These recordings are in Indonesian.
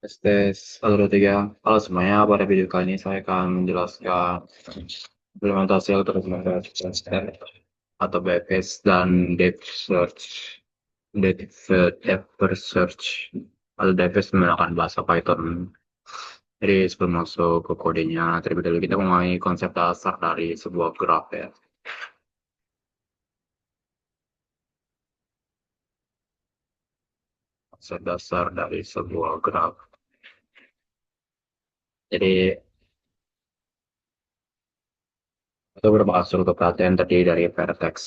Tes tes satu dua tiga. Halo semuanya, pada video kali ini saya akan menjelaskan implementasi algoritma atau BFS dan depth search. Depth search atau DFS menggunakan bahasa Python. Jadi sebelum masuk ke kodenya, terlebih dahulu kita memahami konsep dasar dari sebuah graph ya. Konsep dasar dari sebuah graph. Jadi itu merupakan suatu perhatian terdiri dari vertex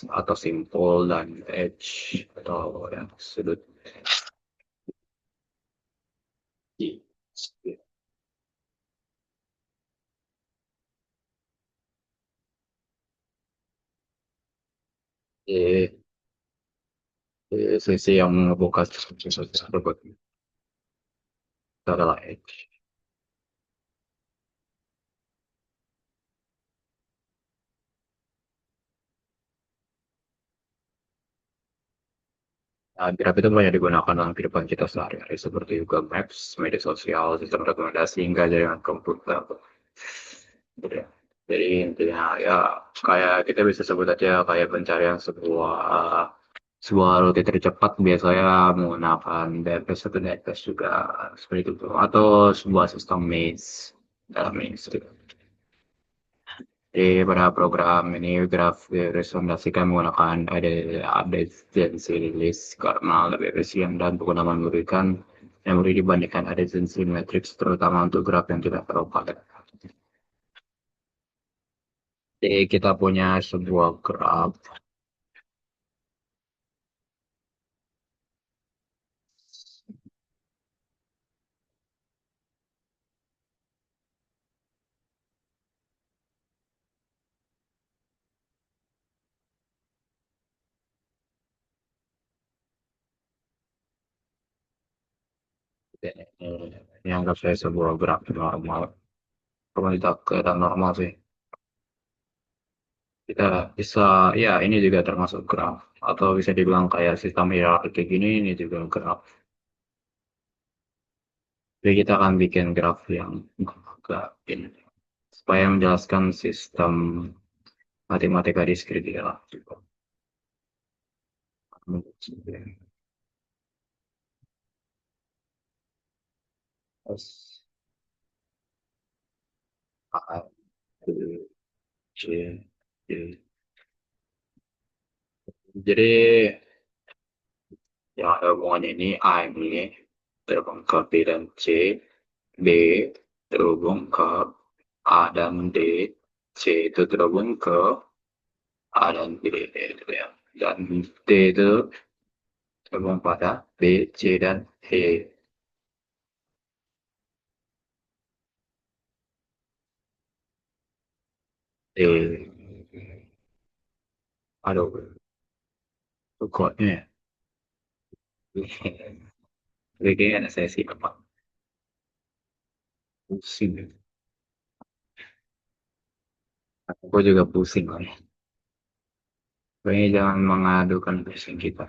atau simpul dan edge atau ya, sudut. Di, di sisi yang membuka tersebut itu adalah edge. Nah, graph itu banyak digunakan dalam kehidupan kita sehari-hari seperti Google Maps, media sosial, sistem rekomendasi, hingga jaringan komputer. Gitu ya. Jadi intinya ya kayak kita bisa sebut aja kayak pencarian sebuah rute tercepat biasanya menggunakan DFS atau DFS juga seperti itu atau sebuah sistem maze dalam maze gitu. Jadi pada program ini graf direpresentasikan menggunakan update adjacency list karena lebih efisien dan penggunaan memberikan memori dibandingkan adjacency matrix terutama untuk graf yang tidak terlalu padat. Jadi kita punya sebuah graf. Ini anggap saya sebuah graf normal. Kalau kita kelihatan normal sih. Kita bisa, ya ini juga termasuk graf. Atau bisa dibilang kayak sistem hierarki kayak gini, ini juga graf. Jadi kita akan bikin graf yang agak ini. Supaya menjelaskan sistem matematika diskrit ya. Terus A, B, C, D. Jadi yang ada hubungannya ini A ini terhubung ke B dan C, B terhubung ke A dan D, C itu terhubung ke A dan B itu ya. Dan D itu terhubung pada B, C dan E. E. Aduh, kok Tapi kayaknya anak saya sih apa pusing. Aku juga pusing lah. Kayaknya jangan mengadukan pusing kita.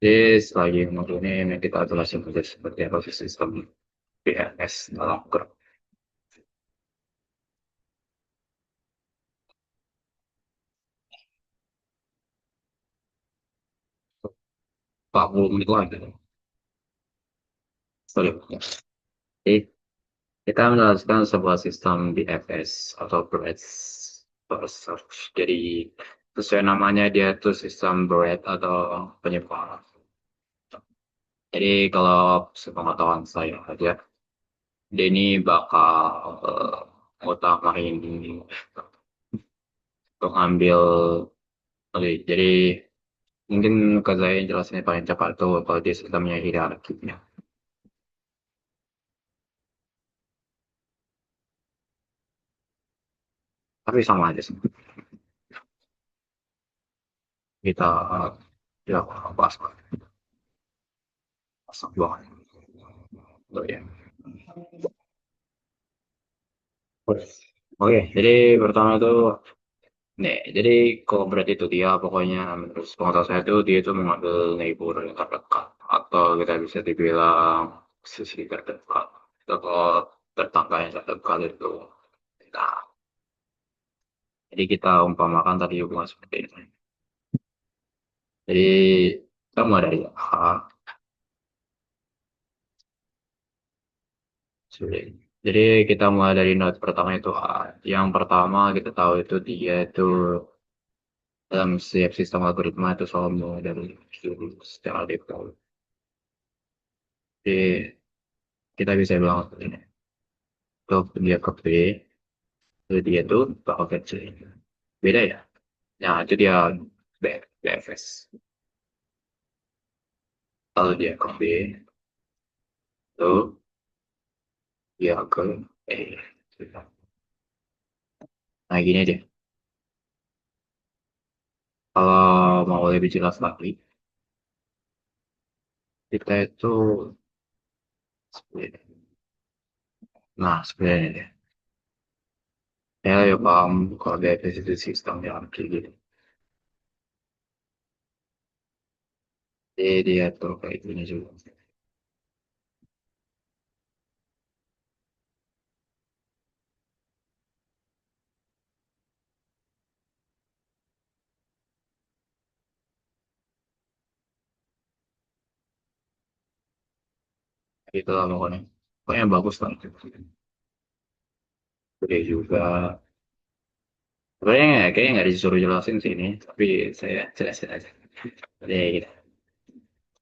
Jadi selagi modul ini kita jelasin saja seperti apa sih sistem PNS dalam grup. 40 menit lagi. Sorry. Jadi kita menjelaskan sebuah sistem BFS atau Breadth First Search. Jadi sesuai namanya dia itu sistem breadth atau penyebaran. Jadi kalau sepengetahuan saya aja, Denny bakal ngutamain untuk ambil jadi mungkin ke saya yang jelasnya paling cepat tuh kalau di sistemnya hierarkinya. Tapi sama aja sih. Kita ya pas pasang banget. Oh ya. Oke, jadi pertama tuh Nih, jadi kalau berat itu dia pokoknya menurut pengetahuan saya tuh dia itu mengambil neighbor yang terdekat atau kita bisa dibilang sisi terdekat atau tetangga yang terdekat itu. Nah, jadi kita umpamakan tadi hubungan seperti ini. Jadi kita mulai dari A, sorry. Jadi kita mulai dari note pertama itu A. Yang pertama kita tahu itu dia itu dalam setiap sistem algoritma itu selalu mulai dari secara default. Jadi kita bisa bilang seperti ini. Kalau dia ke B, itu dia tuh bakal ke C. Beda ya? Nah, itu dia B, BFS. Kalau dia ke B, itu dia ke E. Nah, gini deh. Kalau mau lebih jelas lagi, kita itu seperti ini. Nah, seperti ini deh. Ya, ya paham kalau BFS itu sistem yang kayak gitu. Jadi dia tuh kayak gini juga. Itu lah pokoknya. Pokoknya bagus lah. Jadi juga. Sebenarnya kayaknya nggak disuruh jelasin sih ini, tapi saya jelasin aja. Jadi gitu,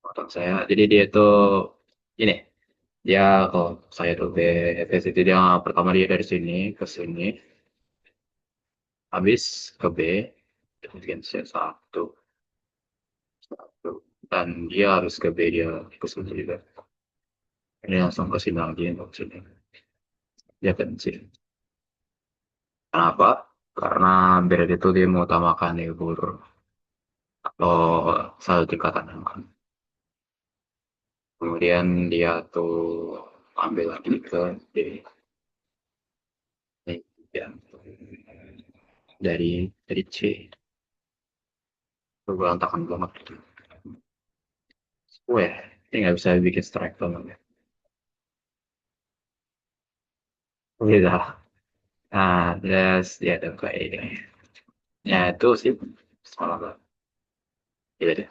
potong saya. Jadi dia tuh ini, dia kalau saya tuh BFS itu dia pertama dia dari sini ke sini, habis ke B, kemudian saya satu, dan dia harus ke B dia ke sini juga. Ini langsung ke sini lagi untuk sini. Dia kencing. Kenapa? Karena Berit itu dia mengutamakan libur atau selalu dikatakan. Kemudian dia tuh ambil lagi ke D. Ya, dari C. Itu berantakan banget gitu. Weh, ini nggak bisa bikin strike banget ya. Gitu. Nah, terus dia tuh kayak ini. Ya, itu sih salah banget. Gitu deh.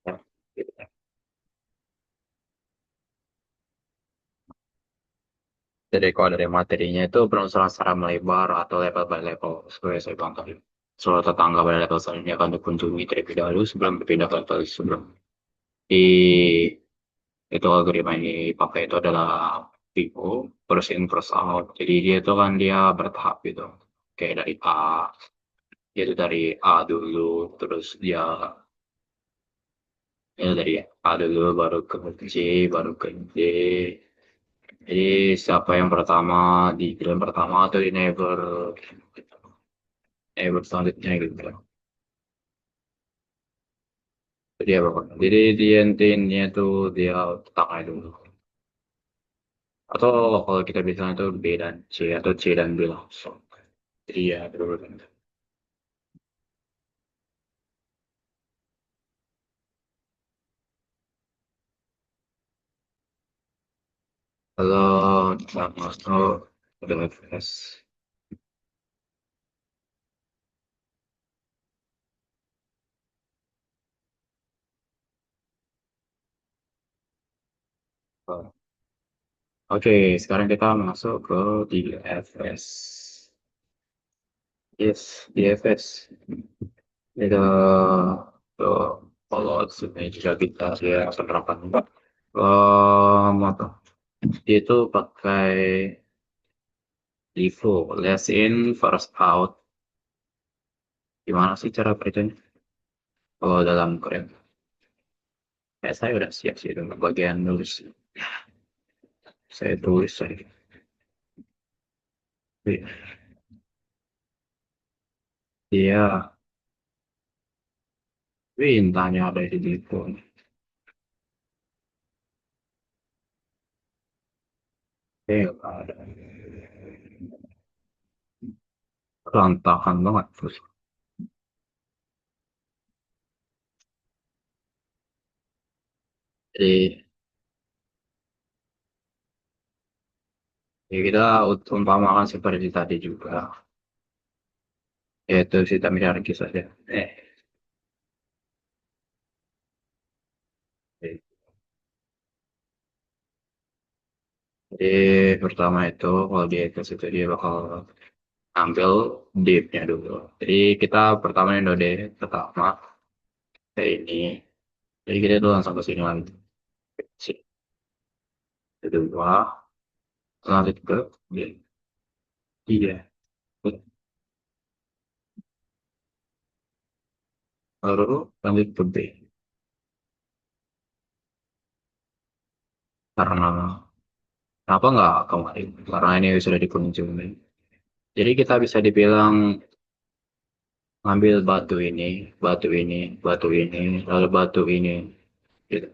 Ya, gitu. Jadi kalau dari materinya itu penelusuran secara melebar atau level by level. Seperti saya bilang tadi. Seluruh tetangga pada level selanjutnya akan dikunjungi terlebih dahulu sebelum berpindah ke level sebelum. Di itu algoritma yang dipakai itu adalah Vivo, first in first out. Jadi dia itu kan dia bertahap gitu. Kayak dari A, dia itu dari A dulu, terus dia dari A dulu, baru ke C, baru ke D. Jadi siapa yang pertama di pilihan pertama atau di neighbor selanjutnya gitu. Jadi apa? Jadi dia intinya tuh dia tengah dulu. Atau kalau kita bilang itu B dan C atau C dan B langsung. Jadi ya berurutan. Kalau sama udah fresh. Oke, sekarang kita masuk ke DFS. Yes, DFS. Itu tuh, kalau sebenarnya juga kita ya penerapan motor. Dia itu pakai Livo, last in, first out. Gimana sih cara kerjanya? Kalau dalam Korea, kayak saya udah siap sih dengan bagian nulis. Saya tulis saya. Iya, bintangnya ada di Livo. Nggak ada. Berantakan banget terus. Jadi ya kita umpamakan seperti tadi juga, yaitu sistem hierarkis saja. Eh, Jadi pertama itu kalau dia ke situ dia bakal ambil div-nya dulu. Jadi kita pertama node pertama kayak ini. Jadi kita tuh langsung ke sini lagi. Sini. Kedua, lanjut ke B. Iya. Lalu lanjut ke B. Karena kenapa nggak kemarin? Karena ini sudah dikunjungi. Jadi kita bisa dibilang ngambil batu ini, batu ini, lalu batu ini. Gitu.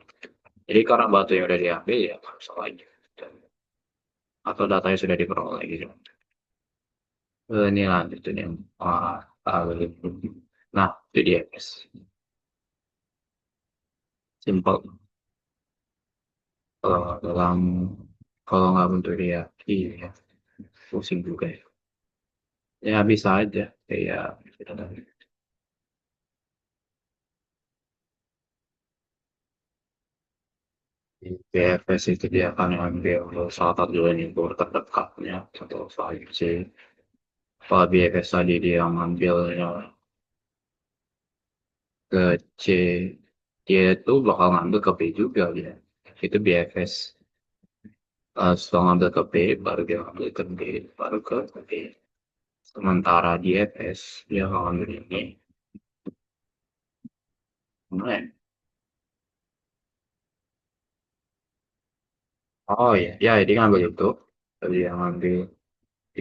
Jadi karena batu yang udah diambil ya nggak bisa lagi. Atau datanya sudah diperoleh gitu. Ini lanjut ini. Ah, gitu. Nah, itu dia guys. Simple. Kalau dalam kalau nggak bentuk dia, iya, pusing juga ya. Ya bisa aja kayak kita tadi. Di BFS itu dia akan ambil salah satu libur terdekatnya atau 5C. Kalau BFS tadi dia ngambilnya ke C, dia itu bakal ngambil ke B juga dia. Itu BFS. Setelah ngambil ke B, baru dia ngambil ke B, baru ke B. Sementara di FS, dia bakal ngambil ini. Kemudian, oh iya, ya dia ngambil itu. Dia ngambil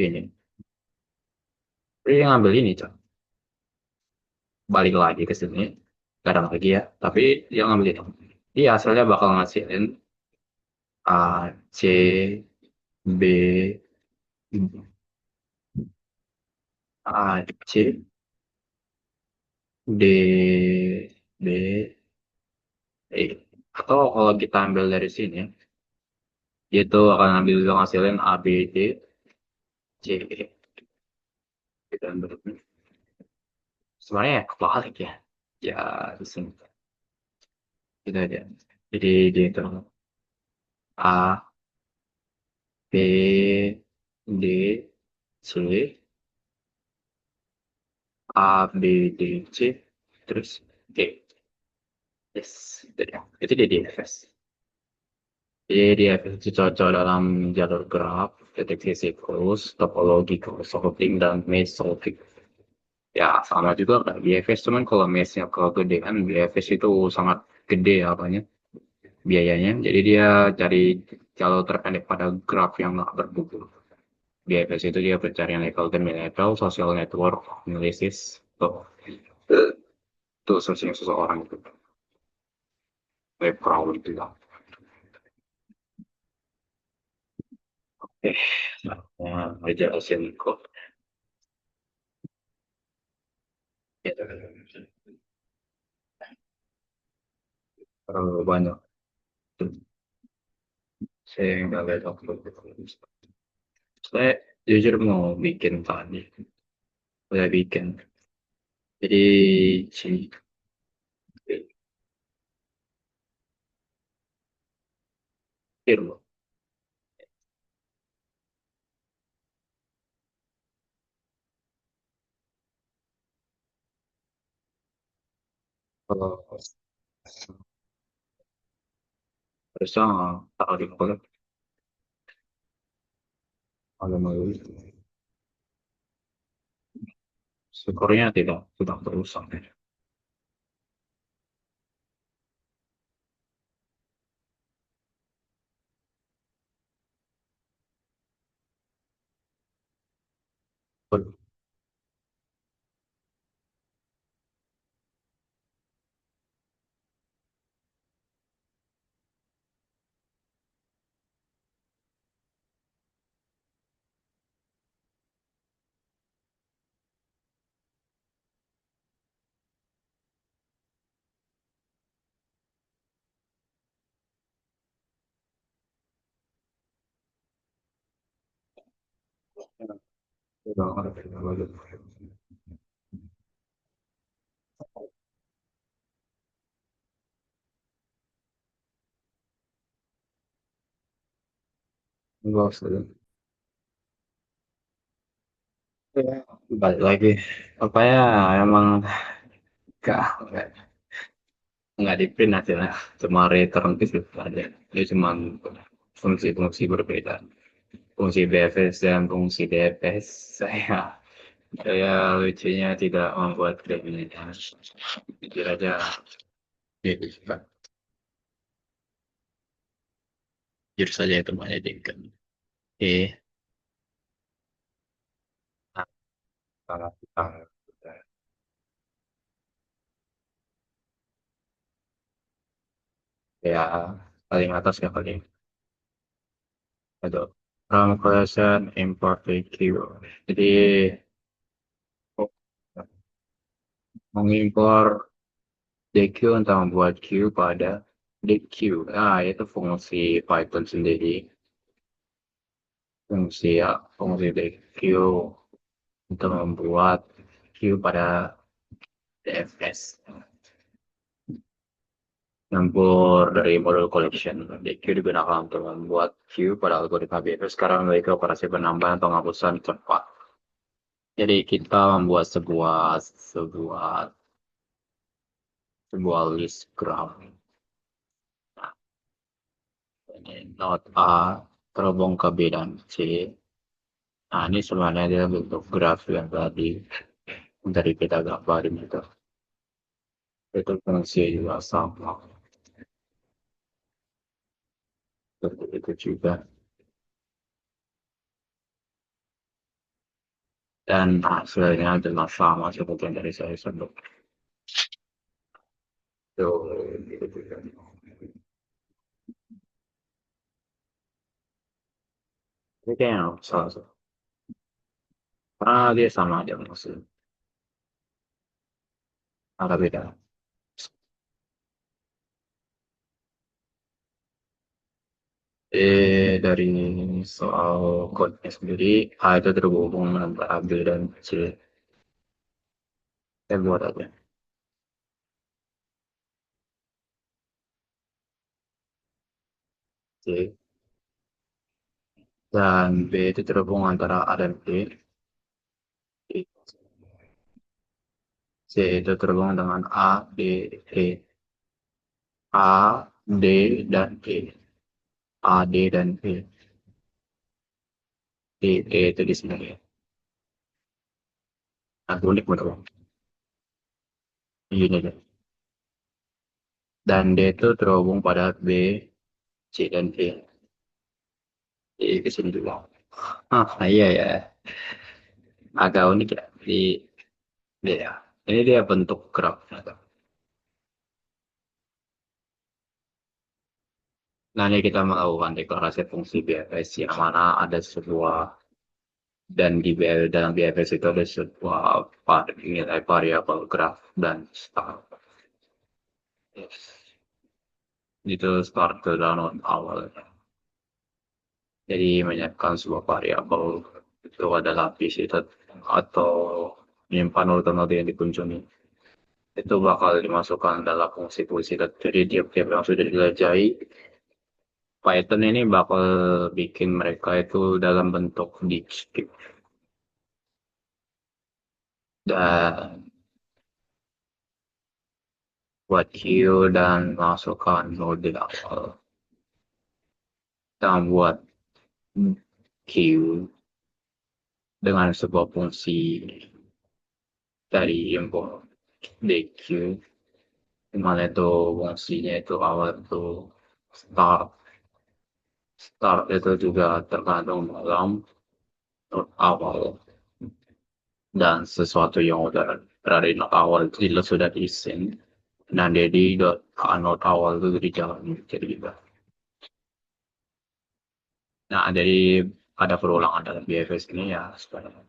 ini. Dia ngambil ini, Cok. Balik lagi ke sini. Kadang lagi ya, tapi dia ngambil itu. Dia hasilnya bakal ngasihin A, C, B, A, C, D, B, E. Atau kalau kita ambil dari sini, dia itu akan ambil hasilnya A, B, D, C, E. Kita ambil. Sebenarnya ya kebalik ya. Ya, di sini. Gitu aja. Jadi dia itu A, B, D, C, A, B, D, C, terus D. Yes, itu dia. Itu dia DFS. Jadi DFS itu cocok dalam jalur graf, deteksi siklus, topologi cross sorting, dan maze solving. Ya, sama juga kayak BFS, cuman kalau maze-nya kegedean, BFS itu sangat gede apanya, biayanya. Jadi dia cari jalur terpendek pada graf yang nggak berbuku. BFS itu dia pencarian level demi level, social network, analisis, tuh, tuh searching seseorang itu. Web crawl itu lah. Eh, nah, dijelasin kok. Ya, terlalu banyak. Saya nggak lihat waktu. Saya jujur mau bikin tadi. Saya bikin. Jadi, si, loh. Kalau harusnya taruh di kolom, kalau mau skornya tidak terusan. Balik lagi apa ya, emang nggak nggak di print hasilnya, cuma return itu ada, dia cuma fungsi-fungsi berbeda, fungsi BFS dan fungsi DFS. Saya lucunya tidak membuat kriminalitas, jujur aja itu suka, jujur saja itu menyedihkan. Eh, sangat sangat ya, paling atas ya paling ada from collection import DQ. Jadi mengimpor DQ untuk membuat Q pada DQ. Nah, itu fungsi Python sendiri. Fungsi DQ untuk membuat Q pada DFS. Campur dari model collection. DQ digunakan untuk membuat Q pada algoritma BFS. Sekarang memiliki operasi penambahan atau penghapusan cepat. Jadi kita membuat sebuah sebuah list graph. Nah, ini node A terhubung ke B dan C. Nah, ini sebenarnya dia bentuk graf yang tadi dari kita gambarin itu. Itu fungsi juga sama. Seperti itu juga. Dan hasilnya adalah sama seperti yang dari saya sebut. Itu, itu juga. Ini kayaknya salah satu. Karena dia sama aja maksudnya. Agak beda. Dari soal code sendiri, A itu terhubung antara B dan C. Saya buat aja. C. Dan B itu terhubung antara A dan B. C itu terhubung dengan A, D, E. A, D, dan E. A, D, dan E. D, E itu di sini. Nah, unik betul. Ini deh. Dan D itu terhubung pada B, C, dan E. E ke sini juga. Ah, iya ya. Agak unik ya. Ya. Ini dia bentuk graf. Nah, ini kita melakukan deklarasi fungsi BFS yang mana ada sebuah, dan di dalam BFS itu ada sebuah nilai variabel graf dan start. Yes. Itu start ke download awal. Jadi menyiapkan sebuah variabel itu adalah visitor atau menyimpan node-node yang dikunjungi. Itu bakal dimasukkan dalam fungsi visitor. Jadi tiap-tiap yang sudah dijelajahi, Python ini bakal bikin mereka itu dalam bentuk dipstick. Dan buat queue dan masukkan node awal. Dan buat queue dengan sebuah fungsi dari import dq, di mana itu fungsinya itu awal itu start. Start itu juga terkandung dalam node awal, dan sesuatu yang udah berada di node awal itu sudah diisin, dan jadi node awal itu dijalani jadi gitu. Nah, jadi ada perulangan dalam BFS ini ya sebenarnya.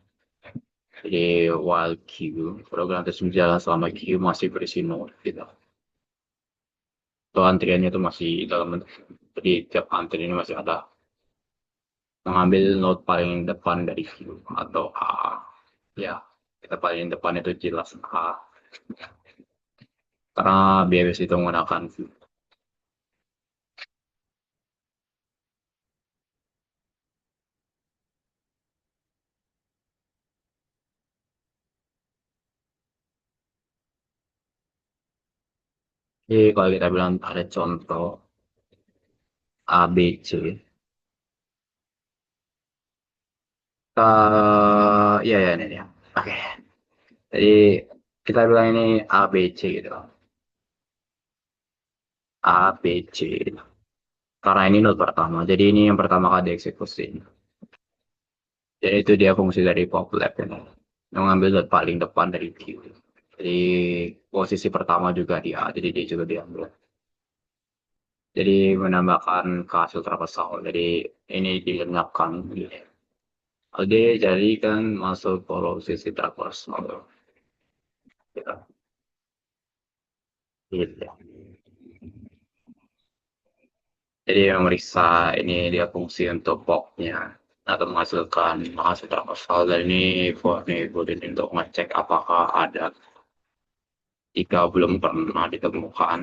Jadi while queue, program tersebut jalan selama queue masih berisi node gitu. Atau antriannya itu masih dalam bentuk, jadi tiap antrian ini masih ada mengambil note paling depan dari Q atau A. Ya, kita paling depan itu jelas A. Karena BWS itu menggunakan Q. Jadi kalau kita bilang ada contoh A, B, C. Ya, ya, ini ya. Oke. Jadi kita bilang ini A, B, C gitu. A, B, C. Karena ini node pertama. Jadi ini yang pertama kali dieksekusi. Jadi itu dia fungsi dari pop lab ini. Mengambil node paling depan dari Q. Jadi posisi pertama juga di A. Jadi dia juga diambil. Jadi menambahkan ke hasil traversal. Jadi ini dilenyapkan. Oke, jadi kan masuk posisi traversal. Gitu. Gitu. Jadi memeriksa ini dia fungsi untuk popnya atau menghasilkan hasil traversal dan ini boleh untuk ngecek apakah ada jika belum pernah ditemukan,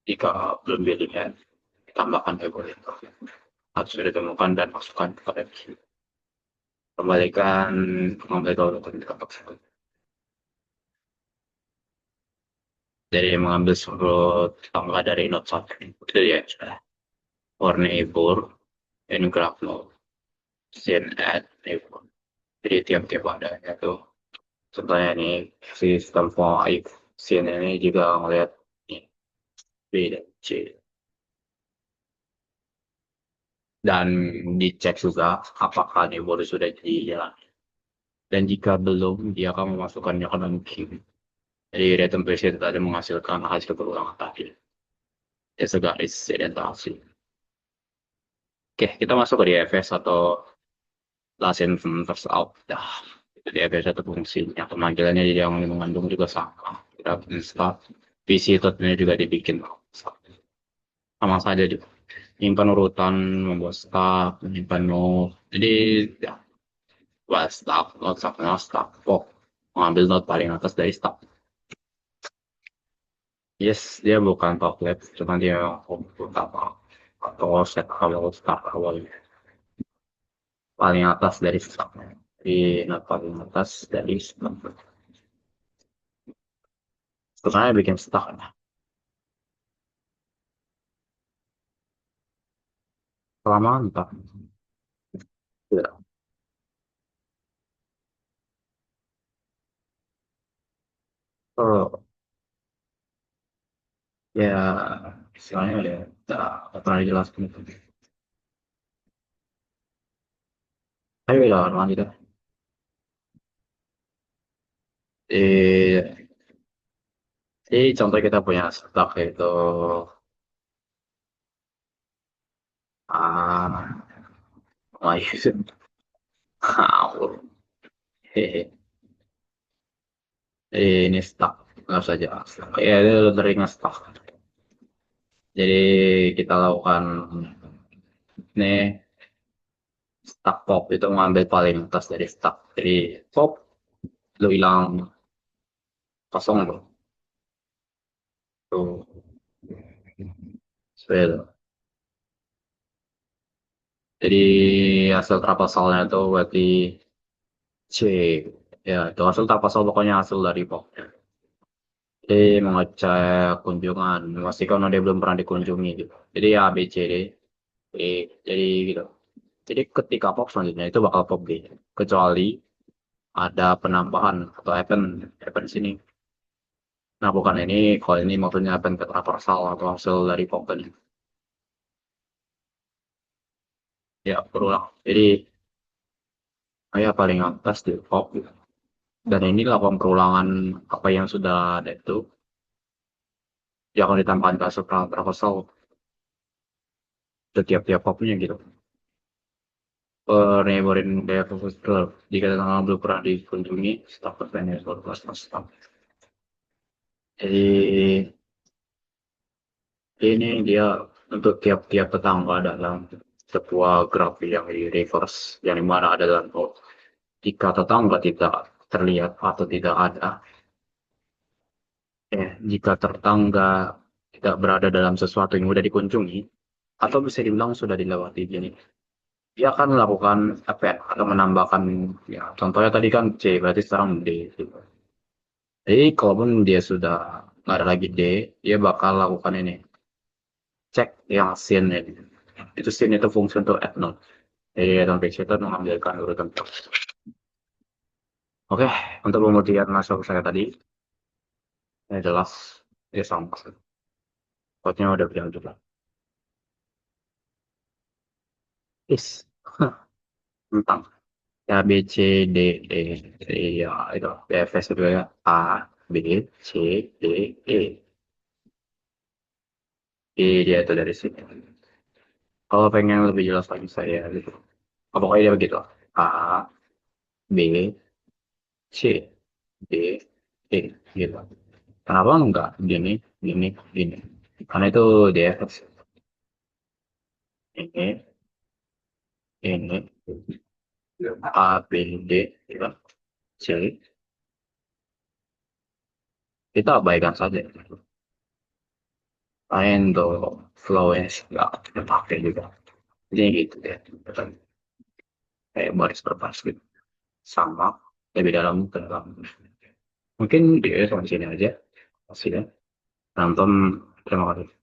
jika belum dilihat tambahkan boleh harus ditemukan dan masukkan ke review. Kembalikan mengambil tersebut. Jadi mengambil surut tangga dari note 1 itu ya sudah. For neighbor and graph node, scene at neighbor. Jadi tiap-tiap adanya tuh contohnya ini sistem for if scene ini juga ngelihat ini B dan C dan dicek juga apakah neighbor sudah dijalan dan jika belum dia akan memasukkannya ke dalam queue. Jadi random itu tadi menghasilkan hasil berulangan tadi. Ya segaris sedentasi. Oke, kita masuk ke DFS atau last in first out. Dah, itu DFS satu fungsinya. Pemanggilannya jadi yang mengandung juga sama. Kita install. PC ini juga dibikin sama saja juga. Menyimpan urutan, membuat stack, menyimpan node. Jadi, ya, buat stack, stack, pop. Mengambil node paling atas dari stack. Yes, dia bukan top lab, cuma dia utama atau set awal start awalnya paling atas dari stacknya. Di not paling atas dari stack. Sebenarnya bikin stack ya. Kelamaan tak. Ya, oh, ya, istilahnya udah tak pernah dijelaskan itu. Ayo ya, lanjut ya. Eh, Jadi contoh kita punya stack itu ah, ngawur. Hehe. Ini stack nggak saja stack. Ya itu dari stack. Jadi kita lakukan ini stack pop itu mengambil paling atas dari stack. Jadi pop lu hilang kosong bro. Tuh, seperti itu. Jadi hasil trapasalnya itu berarti C. Ya, itu hasil trapasal pokoknya hasil dari popnya. Jadi mengecek kunjungan, memastikan dia belum pernah dikunjungi gitu. Jadi A, B, C, D. Jadi gitu. Jadi ketika pop selanjutnya itu bakal pop B. Kecuali ada penambahan atau event sini. Nah bukan ini, kalau ini maksudnya event ke traversal atau hasil dari pop tadi. Ya berulang. Jadi saya paling atas di pop gitu. Dan ini lakukan perulangan apa yang sudah ada itu. Jangan ditambahkan ke hasil traversal setiap-tiap popnya gitu. Neighboring daya fokus club jika tanggal belum pernah dikunjungi staf pertanyaan soal kelas staf. Jadi ini dia untuk tiap-tiap tetangga dalam. sebuah grafik yang di reverse, yang dimana ada dalam jika tetangga tidak terlihat atau tidak ada, jika tetangga tidak berada dalam sesuatu yang mudah dikunjungi, atau bisa dibilang sudah dilewati, jadi dia akan melakukan apa ya, atau menambahkan, ya contohnya tadi kan C, berarti sekarang D gitu. Jadi kalaupun dia sudah nggak ada lagi D, dia bakal lakukan ini, cek yang scene ini. Itu scene itu fungsi untuk add node. Jadi dalam page itu mengambilkan urutan. Oke, untuk kemudian masuk saya tadi, ini jelas, ya sama. Code-nya udah bilang juga. Is, tentang ya B, C, D, E. Jadi ya itu, BFS itu ya A, B, C, D, E. Dia itu dari sini. Kalau pengen lebih jelas lagi saya gitu. Oh, pokoknya dia begitu. A, B, C, D, E gitu. Kenapa enggak gini, gini, gini? Karena itu DFS. Ini, A, B, D, gitu. C, kita abaikan saja. Lain untuk flownya nggak kita pakai juga. Jadi gitu deh. Kayak baris berbaris gitu. Sama, lebih dalam ke dalam. Mungkin dia sampai sini aja. Masih ya. Nonton, terima kasih.